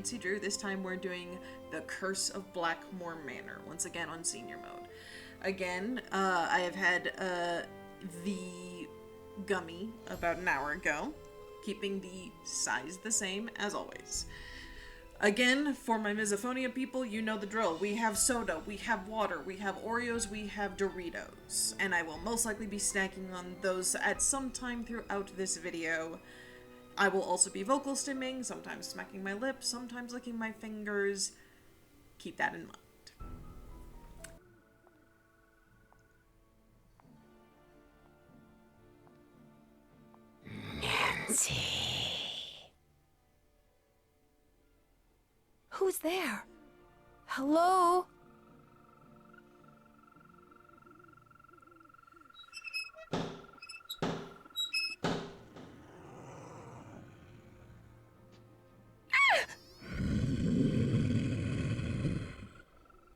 Nancy Drew. This time we're doing The Curse of Blackmoor Manor, once again on senior mode. Again, I have had the Gummie about an hour ago, keeping the size the same as always. Again, for my MISOPHONIA people, you know the drill. We have soda, we have water, we have Oreos, we have Doritos. And I will most likely be snacking on those at some time throughout this video. I will also be vocal stimming, sometimes smacking my lips, sometimes licking my fingers. Keep that in mind. Nancy. Who's there? Hello?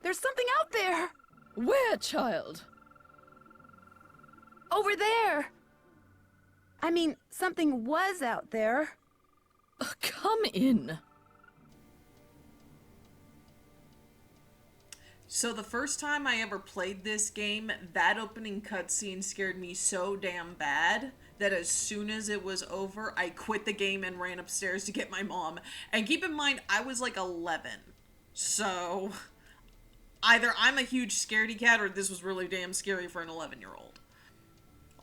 There's something out there! Where, child? Over there! I mean, something was out there. Come in. So the first time I ever played this game, that opening cutscene scared me so damn bad that as soon as it was over, I quit the game and ran upstairs to get my mom. And keep in mind, I was like 11. So either I'm a huge scaredy cat or this was really damn scary for an 11-year-old.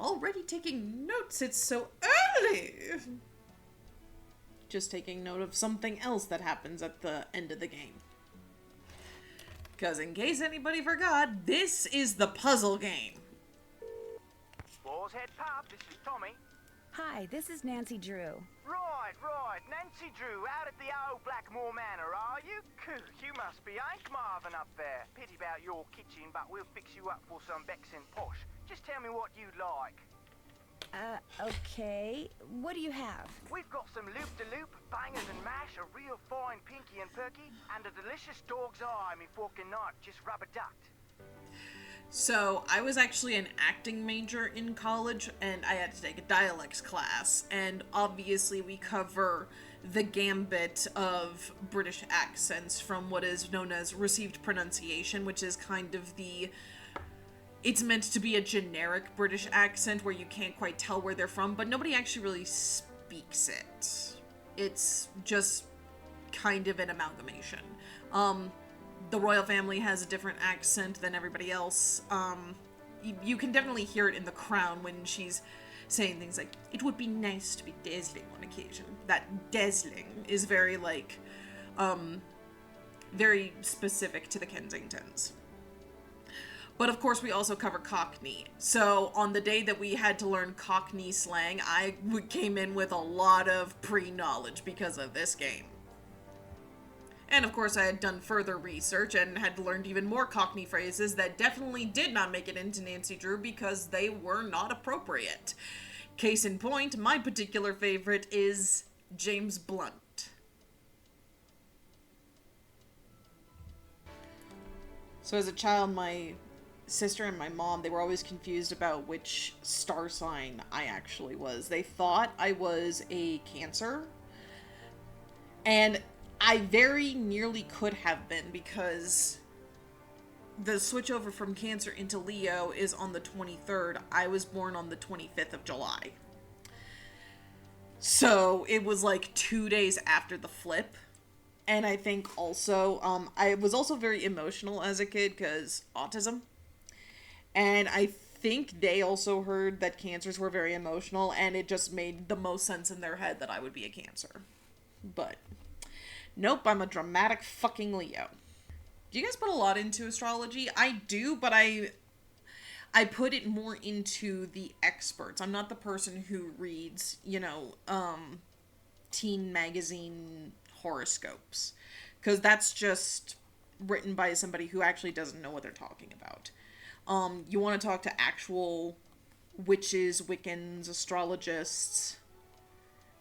Already taking notes, it's so early! Just taking note of something else that happens at the end of the game. Because in case anybody forgot, this is the puzzle game. Wars Head Pub, this is Tommy. Hi, this is Nancy Drew. Right. Nancy Drew, out at the old Blackmoor Manor, are you? You must be Hank Marvin up there. Pity about your kitchen, but we'll fix you up for some Bex and posh. Just tell me what you'd like. Okay. What do you have? We've got some loop-de-loop, bangers and mash, a real fine pinky and perky, and a delicious dog's eye, me fork and knife, just rubber-ducked. So, I was actually an acting major in college, and I had to take a dialects class, and obviously we cover the gambit of British accents from what is known as received pronunciation, which is kind of the... It's meant to be a generic British accent where you can't quite tell where they're from, but nobody actually really speaks it. It's just kind of an amalgamation. The royal family has a different accent than everybody else. You can definitely hear it in The Crown when she's saying things like, "It would be nice to be dazzling on occasion." That dazzling is very, like, very specific to the Kensingtons. But of course we also cover Cockney. So on the day that we had to learn Cockney slang, I came in with a lot of pre-knowledge because of this game. And of course I had done further research and had learned even more Cockney phrases that definitely did not make it into Nancy Drew because they were not appropriate. Case in point, my particular favorite is James Blunt. So as a child, my sister and my mom, they were always confused about which star sign I actually was. They thought I was a Cancer, and I very nearly could have been because the switch over from Cancer into Leo is on the 23rd. I was born on the 25th of July. So it was like 2 days after the flip. And I think also, I was also very emotional as a kid because autism. And I think they also heard that Cancers were very emotional, and it just made the most sense in their head that I would be a Cancer. But nope, I'm a dramatic fucking Leo. Do you guys put a lot into astrology? I do, but I put it more into the experts. I'm not the person who reads, teen magazine horoscopes. Because that's just written by somebody who actually doesn't know what they're talking about. You want to talk to actual witches, Wiccans, astrologists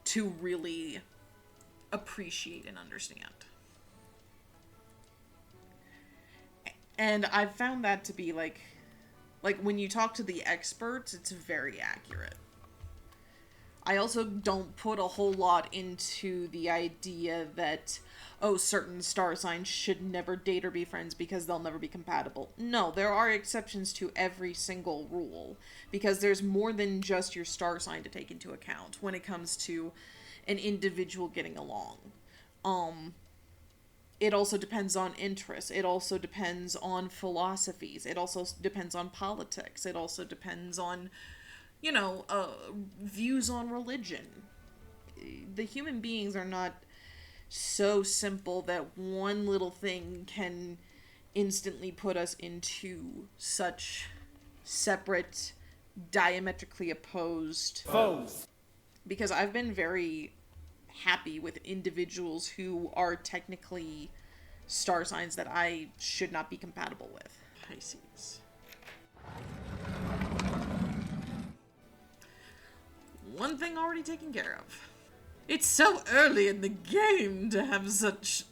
to really appreciate and understand. And I've found that to be like when you talk to the experts, it's very accurate. I also don't put a whole lot into the idea that, oh, certain star signs should never date or be friends because they'll never be compatible. No, there are exceptions to every single rule, because there's more than just your star sign to take into account when it comes to an individual getting along. It also depends on interests. It also depends on philosophies. It also depends on politics. It also depends on, views on religion. The human beings are not so simple that one little thing can instantly put us into such separate, diametrically opposed foes. Because I've been very happy with individuals who are technically star signs that I should not be compatible with. Pisces. One thing already taken care of. It's so early in the game to have such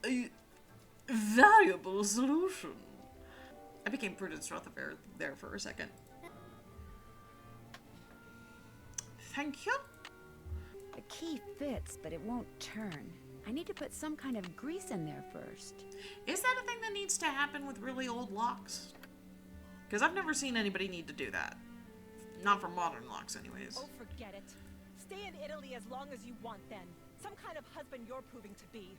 a valuable solution. I became Prudence Rutherford there for a second. Thank you. The key fits, but it won't turn. I need to put some kind of grease in there first. Is that a thing that needs to happen with really old locks? Because I've never seen anybody need to do that. Not for modern locks, anyways. Oh, forget it. Stay in Italy as long as you want, then. Some kind of husband you're proving to be.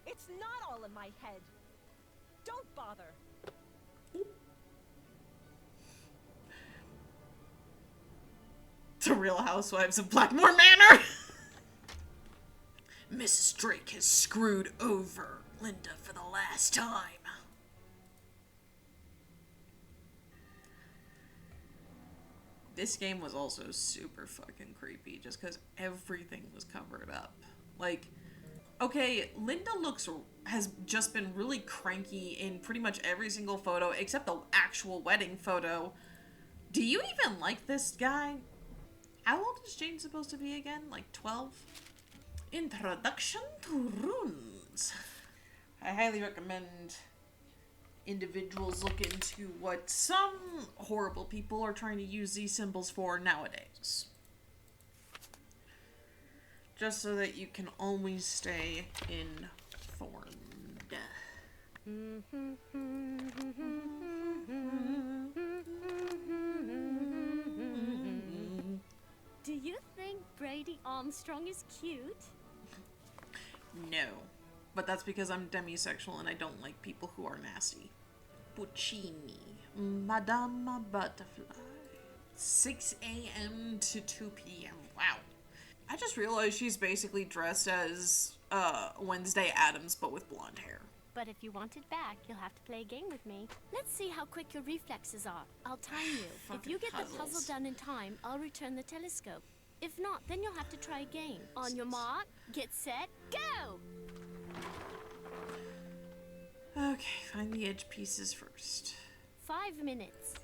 It's not all in my head. Don't bother. The Real Housewives of Blackmoor Manor! Mrs. Drake has screwed over Linda for the last time. This game was also super fucking creepy just because everything was covered up. Like, okay, Linda has just been really cranky in pretty much every single photo except the actual wedding photo. Do you even like this guy? How old is Jane supposed to be again? Like 12? Introduction to runes. I highly recommend individuals look into what some horrible people are trying to use these symbols for nowadays. Just so that you can always stay informed. Do you think Brady Armstrong is cute? No. But that's because I'm demisexual and I don't like people who are nasty. Puccini. Madame Butterfly. 6 a.m. to 2 p.m. Wow. I just realized she's basically dressed as Wednesday Addams, but with blonde hair. But if you want it back, you'll have to play a game with me. Let's see how quick your reflexes are. I'll time you. If you get the puzzle done in time, I'll return the telescope. If not, then you'll have to try again. On your mark, get set, go! Okay, find the edge pieces first. 5 minutes.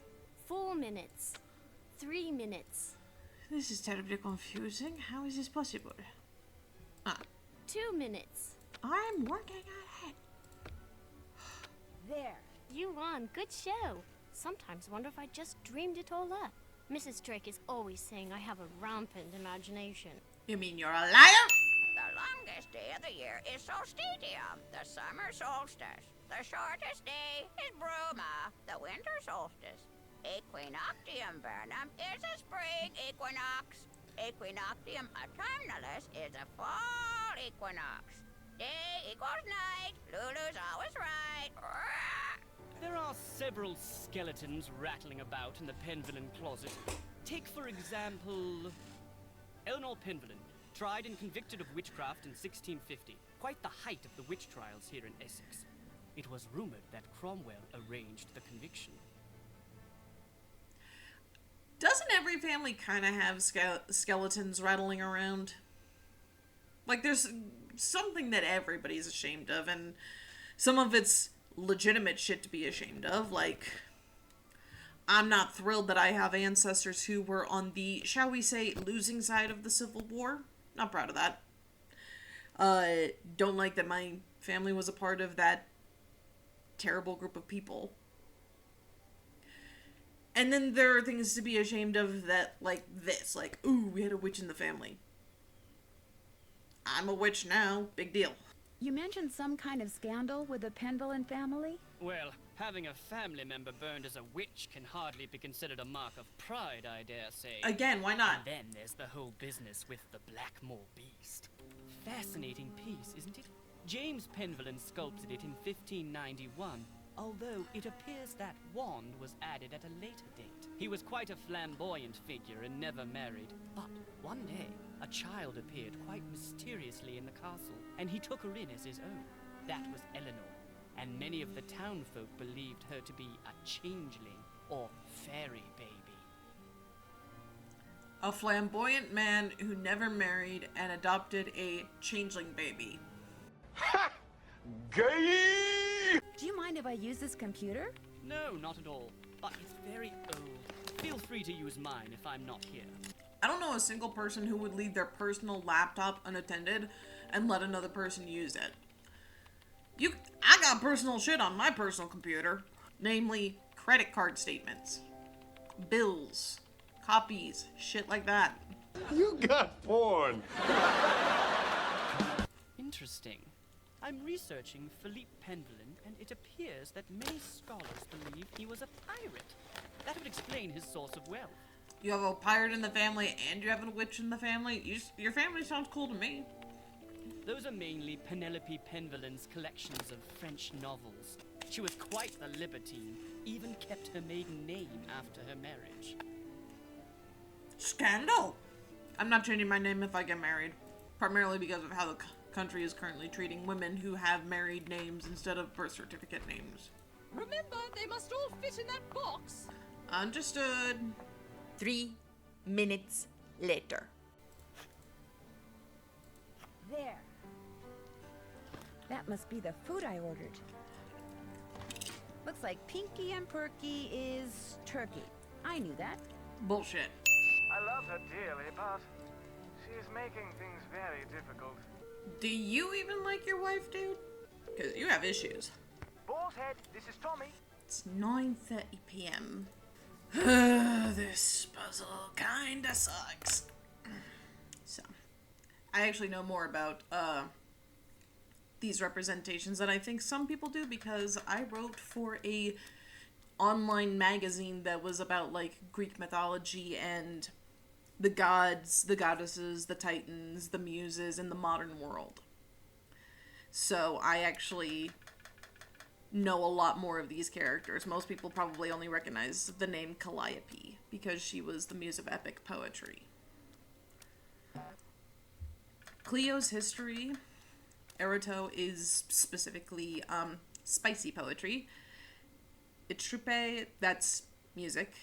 4 minutes. 3 minutes. This is terribly confusing. How is this possible? 2 minutes. I'm working on it. There. You won. Good show. Sometimes wonder if I just dreamed it all up. Mrs. Drake is always saying I have a rampant imagination. You mean you're a liar? The longest day of the year is solstitium, the summer solstice. The shortest day is bruma, the winter solstice. Equinoctium vernum is a spring equinox. Equinoctium autumnalis is a fall equinox. Day equals night. Lulu's always right. There are several skeletons rattling about in the Penvillen closet. Take, for example, Eleanor Penvillen, tried and convicted of witchcraft in 1650. Quite the height of the witch trials here in Essex. It was rumored that Cromwell arranged the conviction. Doesn't every family kind of have skeletons rattling around? Like, there's something that everybody's ashamed of, and some of it's legitimate shit to be ashamed of. Like, I'm not thrilled that I have ancestors who were on the, shall we say, losing side of the Civil War. Not proud of that. Don't like that my family was a part of that terrible group of people. And then there are things to be ashamed of that, like this. Like, ooh, we had a witch in the family. I'm a witch now. Big deal. You mentioned some kind of scandal with the Penvillin family? Well, having a family member burned as a witch can hardly be considered a mark of pride, I dare say. Again, why not? And then there's the whole business with the Blackmoor beast. Fascinating piece, isn't it? James Penvillin sculpted it in 1591, although it appears that wand was added at a later date. He was quite a flamboyant figure and never married. But one day, a child appeared quite mysteriously in the castle, and he took her in as his own. That was Eleanor, and many of the townfolk believed her to be a changeling or fairy baby. A flamboyant man who never married and adopted a changeling baby. Ha! Gay! Do you mind if I use this computer? No, not at all. But it's very old. Feel free to use mine if I'm not here. I don't know a single person who would leave their personal laptop unattended and let another person use it. I got personal shit on my personal computer. Namely, credit card statements, bills, copies, shit like that. You got porn! Interesting. I'm researching Philippe Penvillin, and it appears that many scholars believe he was a pirate. That would explain his source of wealth. You have a pirate in the family and you have a witch in the family? Your family sounds cool to me. Those are mainly Penelope Penvillin's collections of French novels. She was quite the libertine, even kept her maiden name after her marriage. Scandal! I'm not changing my name if I get married. Primarily because of how the country is currently treating women who have married names instead of birth certificate names. Remember, they must all fit in that box. Understood. 3 minutes later. There. That must be the food I ordered. Looks like Pinky and Perky is turkey. I knew that. Bullshit. I love her dearly, but she's making things very difficult. Do you even like your wife, dude? Because you have issues. Boar's head, this is Tommy. It's 9:30 p.m. This puzzle kinda sucks. So, I actually know more about these representations than I think some people do because I wrote for a online magazine that was about like Greek mythology and the gods, the goddesses, the titans, the muses in the modern world. So I actually know a lot more of these characters. Most people probably only recognize the name Calliope because she was the muse of epic poetry. Cleo's history, Eroto, is specifically spicy poetry. Itrupe, that's music.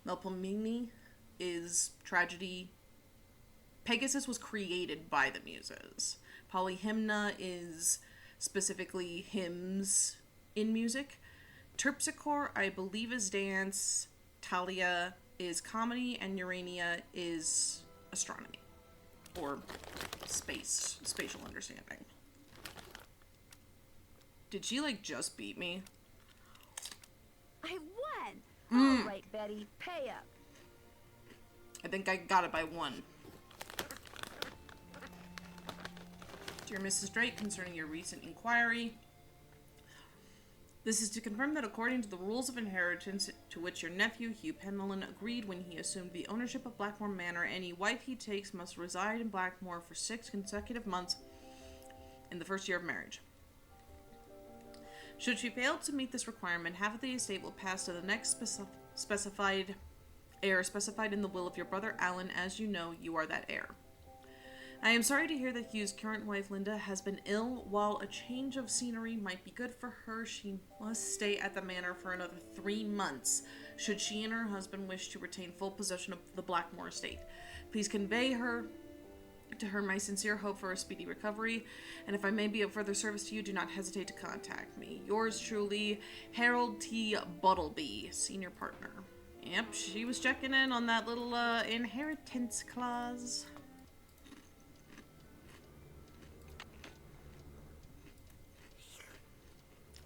Melpomene is tragedy. Pegasus was created by the muses. Polyhymna is specifically hymns in music. Terpsichore, I believe, is dance. Thalia is comedy, and Urania is astronomy. Or spatial understanding. Did she, like, just beat me? I won! All right, Betty, pay up. I think I got it by 1. Dear Mrs. Drake, concerning your recent inquiry, this is to confirm that according to the rules of inheritance to which your nephew, Hugh Penvillin, agreed when he assumed the ownership of Blackmoor Manor, any wife he takes must reside in Blackmoor for 6 consecutive months in the first year of marriage. Should she fail to meet this requirement, half of the estate will pass to the next specified heir specified in the will of your brother Alan. As you know, you are that heir. I am sorry to hear that Hugh's current wife, Linda, has been ill. While a change of scenery might be good for her, she must stay at the manor for another 3 months, should she and her husband wish to retain full possession of the Blackmoor estate. Please convey to her my sincere hope for a speedy recovery, and if I may be of further service to you, do not hesitate to contact me. Yours truly, Harold T. Buttleby, senior partner. Yep, she was checking in on that little inheritance clause.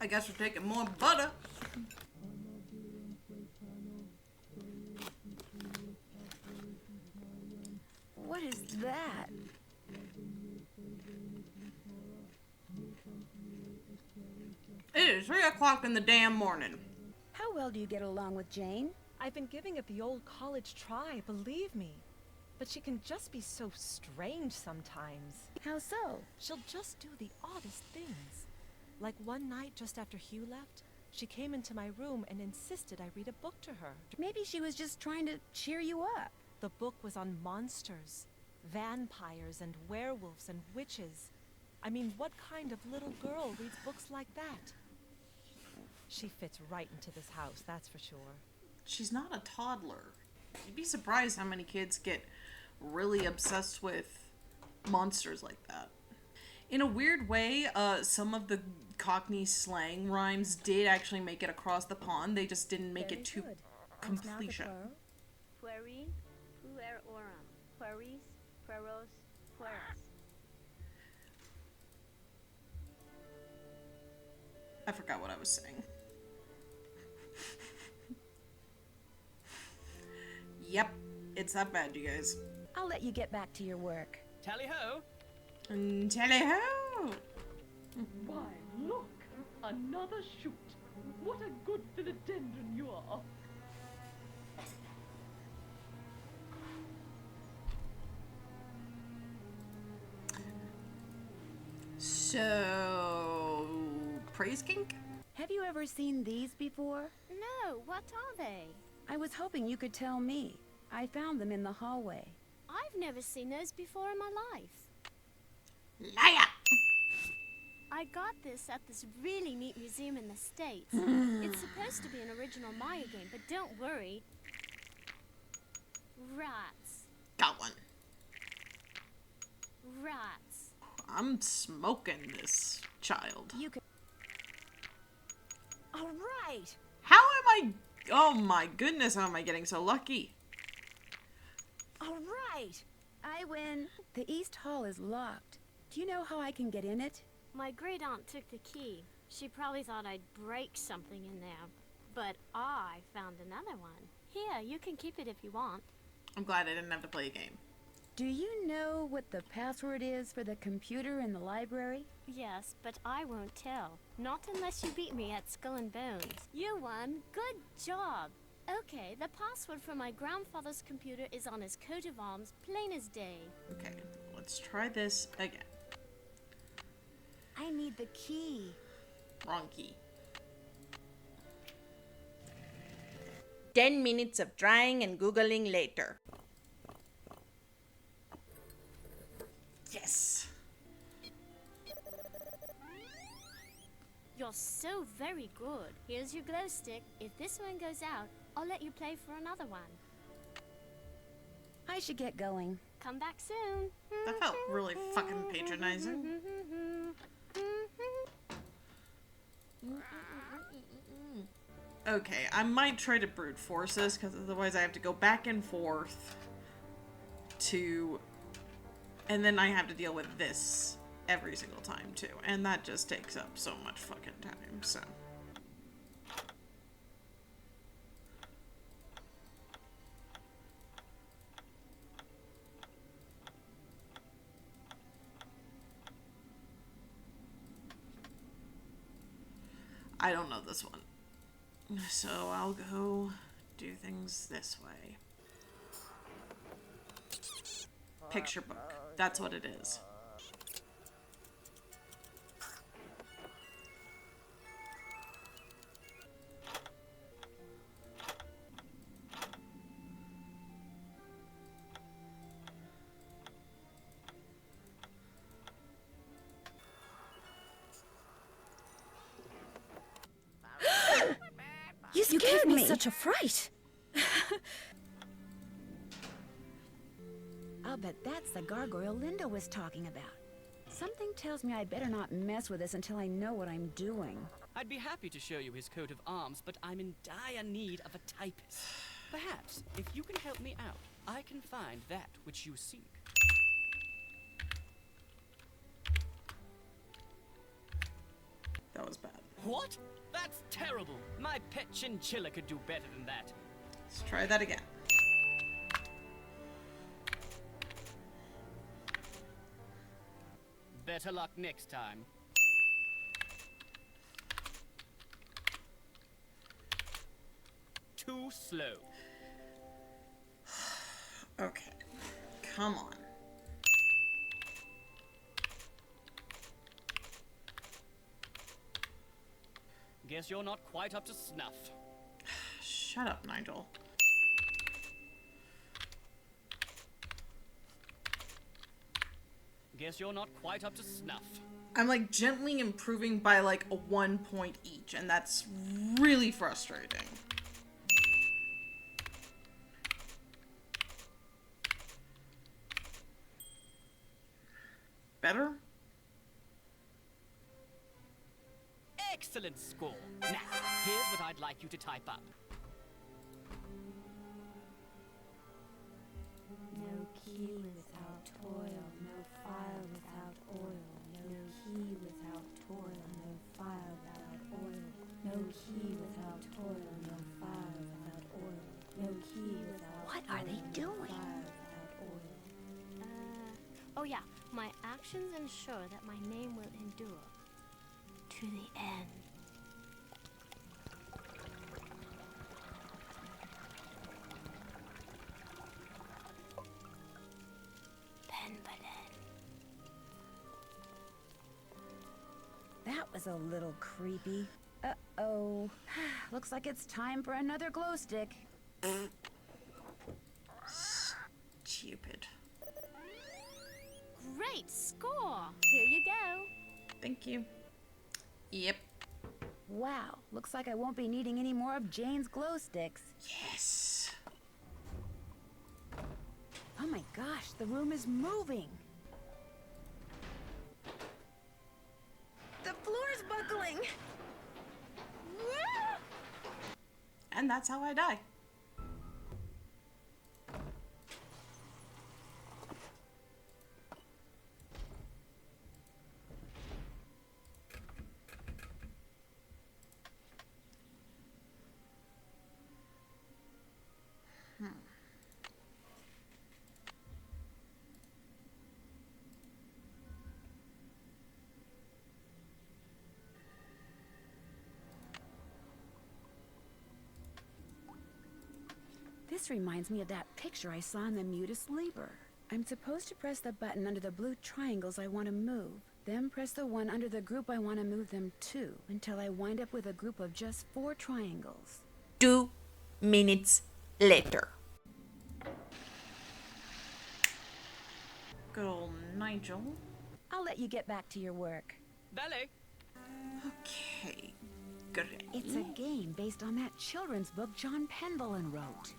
I guess we're taking more butter. What is that? It is 3 o'clock in the damn morning. How well do you get along with Jane? I've been giving it the old college try, believe me. But she can just be so strange sometimes. How so? She'll just do the oddest things. Like one night just after Hugh left, she came into my room and insisted I read a book to her. Maybe she was just trying to cheer you up. The book was on monsters, vampires and werewolves and witches. I mean, what kind of little girl reads books like that? She fits right into this house, that's for sure. She's not a toddler. You'd be surprised how many kids get really obsessed with monsters like that. In a weird way, some of the Cockney slang rhymes did actually make it across the pond. They just didn't make it to completion. Pueri, puer oram, pueris, pueros, pueras. I forgot what I was saying. Yep, it's that bad, you guys. I'll let you get back to your work. Tally-ho! Tally-ho! Why, look! Another shoot! What a good philodendron you are! So... praise kink? Have you ever seen these before? No, what are they? I was hoping you could tell me. I found them in the hallway. I've never seen those before in my life. Liar! I got this at this really neat museum in the States. It's supposed to be an original Maya game, but don't worry. Rats. Got one. Rats. I'm smoking this child. You could... All right! How am I... Oh my goodness, how am I getting so lucky? All right! I win. The East Hall is locked. Do you know how I can get in it? My great aunt took the key. She probably thought I'd break something in there. But I found another one. Here, you can keep it if you want. I'm glad I didn't have to play a game. Do you know what the password is for the computer in the library? Yes, but I won't tell. Not unless you beat me at Skull and Bones. You won. Good job. Okay, the password for my grandfather's computer is on his coat of arms, plain as day. Okay, let's try this again. I need the key. Wrong key. 10 minutes of trying and Googling later. Yes! You're so very good. Here's your glow stick. If this one goes out, I'll let you play for another one. I should get going. Come back soon. That felt really fucking patronizing. Okay, I might try to brute force this, because otherwise I have to go back and forth to... And then I have to deal with this every single time, too. And that just takes up so much fucking time, so... I don't know this one. So I'll go do things this way. Picture book. That's what it is. You gave me such a fright. I'll bet that's the gargoyle Linda was talking about. Something tells me I better not mess with this until I know what I'm doing. I'd be happy to show you his coat of arms, but I'm in dire need of a typist. Perhaps, if you can help me out, I can find that which you seek. That was bad. What? That's terrible. My pet chinchilla could do better than that. Let's try that again. Better luck next time. Too slow. Okay. Come on. Guess you're not quite up to snuff. Shut up, Nigel. Guess you're not quite up to snuff. I'm like gently improving by like a 1 point each, and that's really frustrating. Better? Excellent score. Now, here's what I'd like you to type up. No key without toil, no file without oil. No key without toil, no file without oil. No key without toil, no file without oil. No key without What are they doing? file without oil. Oh yeah, my actions ensure that my name will endure to the end. That was a little creepy. Uh-oh. Looks like it's time for another glow stick. Stupid. Great score! Here you go. Thank you. Yep. Wow, looks like I won't be needing any more of Jane's glow sticks. Yes. Oh my gosh, the room is moving. The floor's buckling. And that's how I die. This reminds me of that picture I saw in the Mutus Liber. I'm supposed to press the button under the blue triangles I want to move, then press the one under the group I want to move them to, until I wind up with a group of just 4 triangles. 2 minutes later. Good old Nigel. I'll let you get back to your work. Ballet. Okay. Great. It's a game based on that children's book John Penvillin wrote.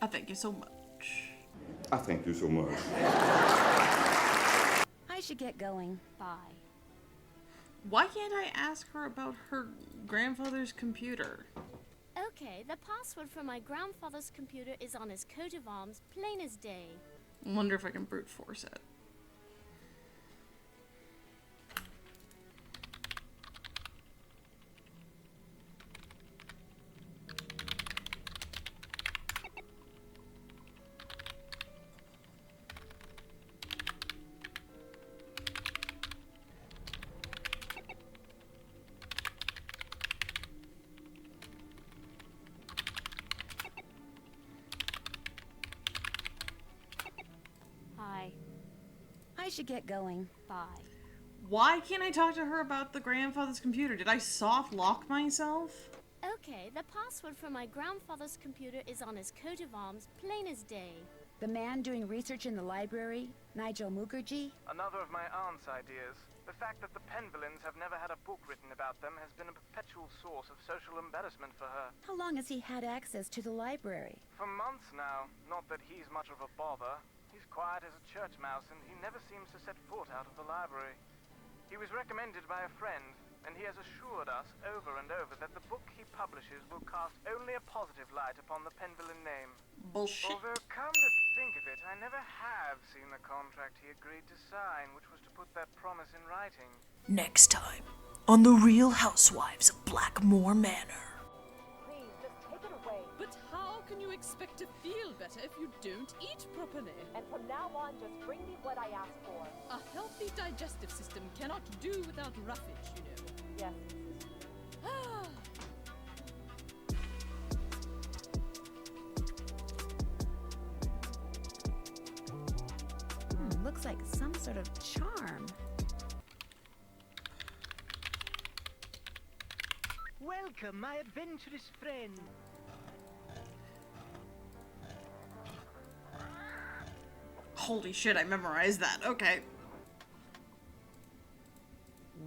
I thank you so much. I thank you so much. I should get going. Bye. Why can't I ask her about her grandfather's computer? Okay, the password for my grandfather's computer is on his coat of arms, plain as day. Wonder if I can brute force it. Hi. I should get going. Bye. Why can't I talk to her about the grandfather's computer? Did I soft lock myself? Okay, the password for my grandfather's computer is on his coat of arms, plain as day. The man doing research in the library, Nigel Mukherjee. Another of my aunt's ideas. The fact that the Penvillins have never had a book written about them has been a perpetual source of social embarrassment for her. How long has he had access to the library? For months now. Not that he's much of a bother. He's quiet as a church mouse, and he never seems to set foot out of the library. He was recommended by a friend, and he has assured us over and over that the book he publishes will cast only a positive light upon the Penvillain name. Bullshit. Although, come to think of it, I never have seen the contract he agreed to sign, which was to put that promise in writing. Next time, on The Real Housewives of Blackmoor Manor. Please, just take it away. But how can you expect to feel better if you don't eat properly? And from now on, just bring me what I asked for. A healthy digestive system cannot do without roughage, you know. Yes. Looks like some sort of charm. Welcome, my adventurous friend. Holy shit, I memorized that. Okay.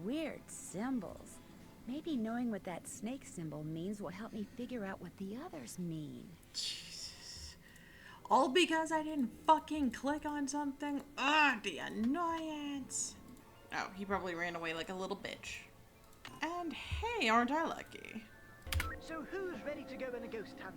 Weird symbols. Maybe knowing what that snake symbol means will help me figure out what the others mean. Jesus. All because I didn't fucking click on something? Ugh, the annoyance. Oh, he probably ran away like a little bitch. And hey, aren't I lucky? So who's ready to go on a ghost hunt?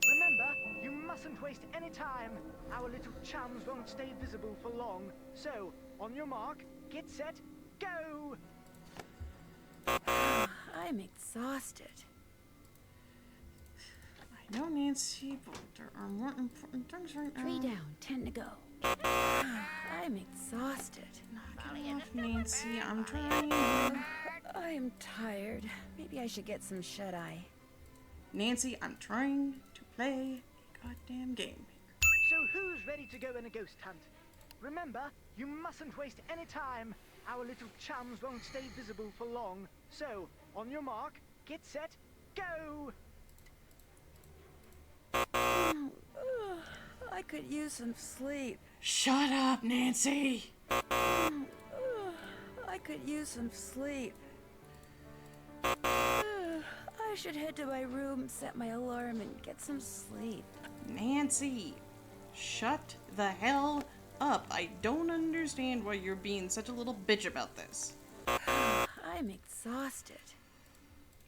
Remember, you mustn't waste any time. Our little chums won't stay visible for long. So, on your mark, get set, go! I'm exhausted. I know, Nancy, but there are more important things right now. 3 down, 10 to go. I'm exhausted. Knock it off, Nancy. I'm trying. I'm tired. Maybe I should get some shut-eye. Nancy, I'm trying to play a goddamn game. So who's ready to go on a ghost hunt? Remember, you mustn't waste any time. Our little chums won't stay visible for long. So, on your mark, get set, go! I could use some sleep. Shut up, Nancy! I could use some sleep. I should head to my room, set my alarm, and get some sleep. Nancy, shut the hell up. I don't understand why you're being such a little bitch about this. I'm exhausted.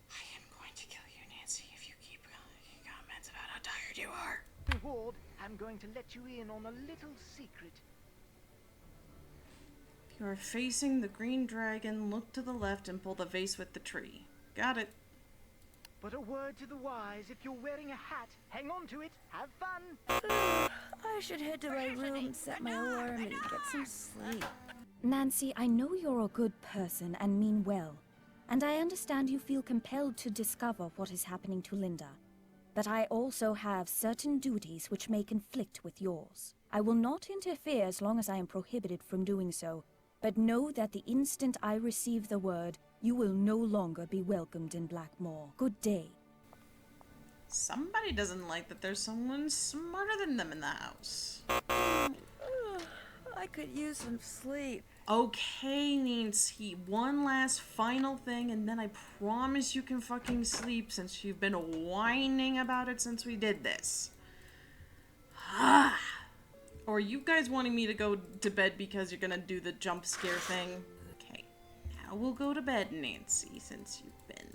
I am going to kill you, Nancy, if you keep making comments about how tired you are. Reward, I'm going to let you in on a little secret. If you are facing the green dragon, look to the left and pull the vase with the tree. Got it. But a word to the wise, if you're wearing a hat, hang on to it, have fun! I should head to my room, set my alarm, and get some sleep. Nancy, I know you're a good person and mean well, and I understand you feel compelled to discover what is happening to Linda. But I also have certain duties which may conflict with yours. I will not interfere as long as I am prohibited from doing so, but know that the instant I receive the word, you will no longer be welcomed in Blackmoor. Good day. Somebody doesn't like that there's someone smarter than them in the house. I could use some sleep. Okay, Nancy, one last final thing, and then I promise you can fucking sleep since you've been whining about it since we did this. Or are you guys wanting me to go to bed because you're gonna do the jump scare thing? Okay, now we'll go to bed, Nancy, since you've been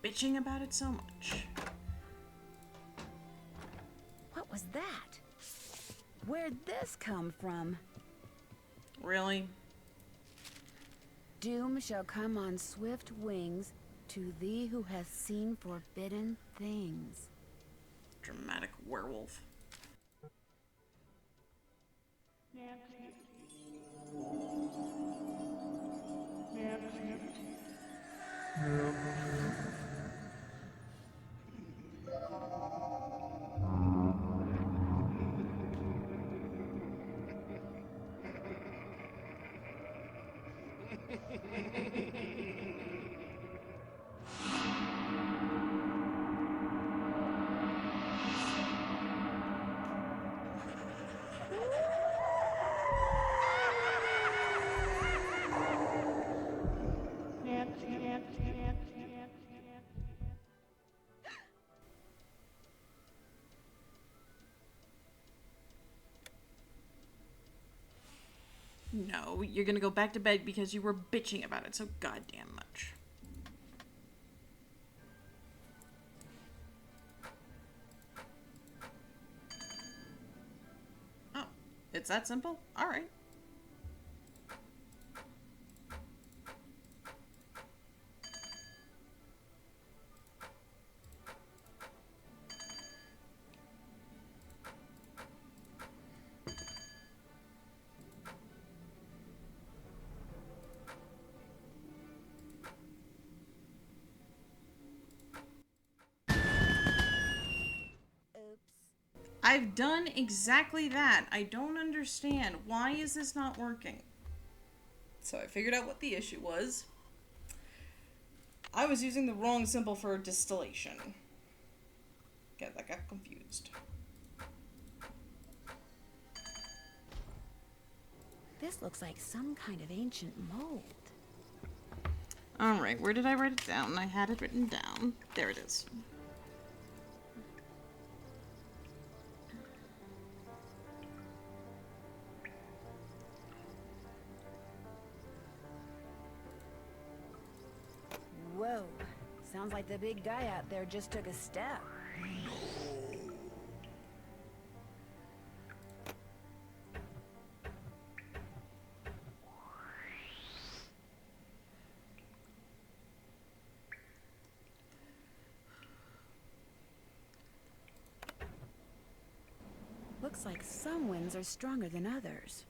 bitching about it so much. What was that? Where'd this come from? Really? Doom shall come on swift wings to thee who has seen forbidden things. Dramatic werewolf. No, you're gonna go back to bed because you were bitching about it so goddamn much. Oh, it's that simple? Alright. I've done exactly that. I don't understand. Why is this not working? So I figured out what the issue was. I was using the wrong symbol for distillation. Guess I got confused. This looks like some kind of ancient mold. Alright, where did I write it down? I had it written down. There it is. Whoa. Sounds like the big guy out there just took a step. Looks like some winds are stronger than others.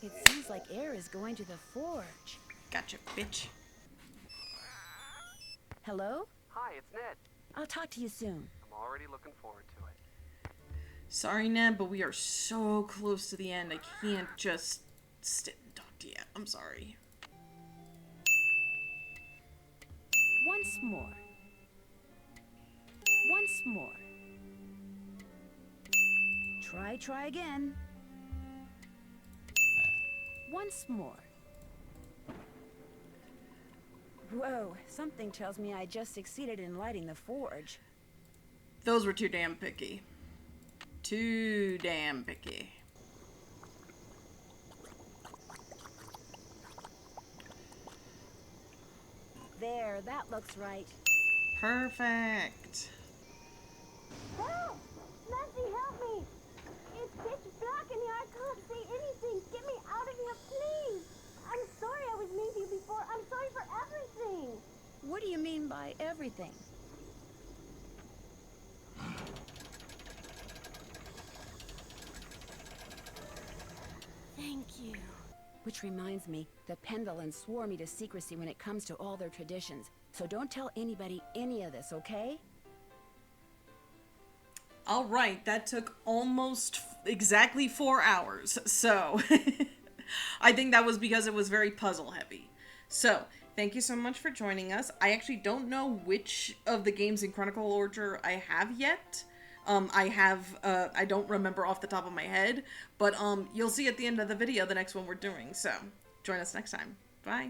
It seems like air is going to the forge. Gotcha, bitch. Hello? Hi, it's Ned. I'll talk to you soon. I'm already looking forward to it. Sorry, Ned, but we are so close to the end. I can't just sit and talk to you. I'm sorry. Once more. Once more. Try again. Once more. Whoa, something tells me I just succeeded in lighting the forge. Those were too damn picky. Too damn picky. There, that looks right. Perfect. Help! Nancy, help me! It's pitch black in here. I can't see anything. Get me out of here, please! I'm sorry I was mean to you before. I'm sorry for everything. What do you mean by everything? Thank you. Which reminds me, the Pendulans swore me to secrecy when it comes to all their traditions. So don't tell anybody any of this, okay? Alright, that took almost exactly 4 hours, so I think that was because it was very puzzle heavy. So, thank you so much for joining us. I actually don't know which of the games in chronological order I have yet. I don't remember off the top of my head, but you'll see at the end of the video the next one we're doing, so join us next time. Bye!